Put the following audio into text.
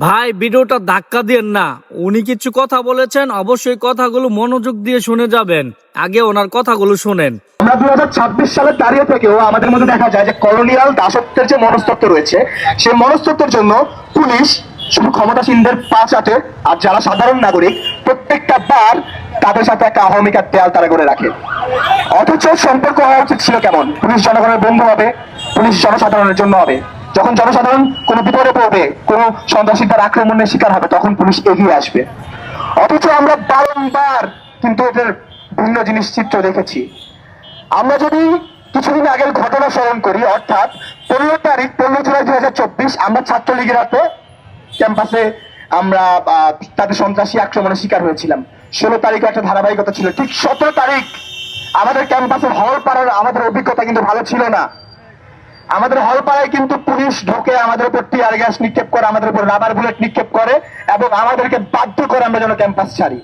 ভাই ভিডিওটা ধাক্কা দিয়েন না, উনি কিছু কথা বলেছেন, অবশ্যই কথাগুলো মনোযোগ দিয়ে শুনে যাবেন। আগে ওনার কথাগুলো শুনেন। আমরা 2026 সালে দাঁড়িয়ে থেকেও আমাদের মধ্যে দেখা যায় যে কলোনিয়াল দাসত্বের যে মনস্তত্ত্ব রয়েছে, সেই মনস্তত্ত্বের জন্য পুলিশ শুধু ক্ষমতাসীনদের পা চাটে, আর যারা সাধারণ নাগরিক প্রত্যেকটা বার তাদের সাথে একটা অহমিকার দেয়াল তারা করে রাখে। অথচ সম্পর্ক হওয়া উচিত ছিল কেমন? পুলিশ জনগণের বন্ধু হবে, পুলিশ জনসাধারণের জন্য হবে। যখন জনসাধারণ কোনো বিপদে পড়বে, কোনো সন্ত্রাসীদের আক্রমণের শিকার হবে, তখন পুলিশ এগিয়ে আসবে। অথচ আমরা বারংবার কিন্তু এদের ভিন্ন জিনিস চিত্র দেখেছি। আমরা যদি কিছুদিন আগের ঘটনা স্মরণ করি, অর্থাৎ 15 জুলাই 2024 আমরা ছাত্রলীগের হাতে ক্যাম্পাসে আমরা তাদের সন্ত্রাসী আক্রমণের শিকার হয়েছিলাম। 16 তারিখে একটা ধারাবাহিকতা ছিল। ঠিক 17 তারিখ আমাদের ক্যাম্পাসের হল পাড়ার আমাদের অভিজ্ঞতা কিন্তু ভালো ছিল না। আমাদের হল পাড়ায় কিন্তু পুলিশ ঢুকে আমাদের উপর টিয়ার গ্যাস নিক্ষেপ করে, আমাদের উপর রাবার বুলেট নিক্ষেপ করে এবং আমাদেরকে বাধ্য করে আমরা যেন ক্যাম্পাস ছাড়ি।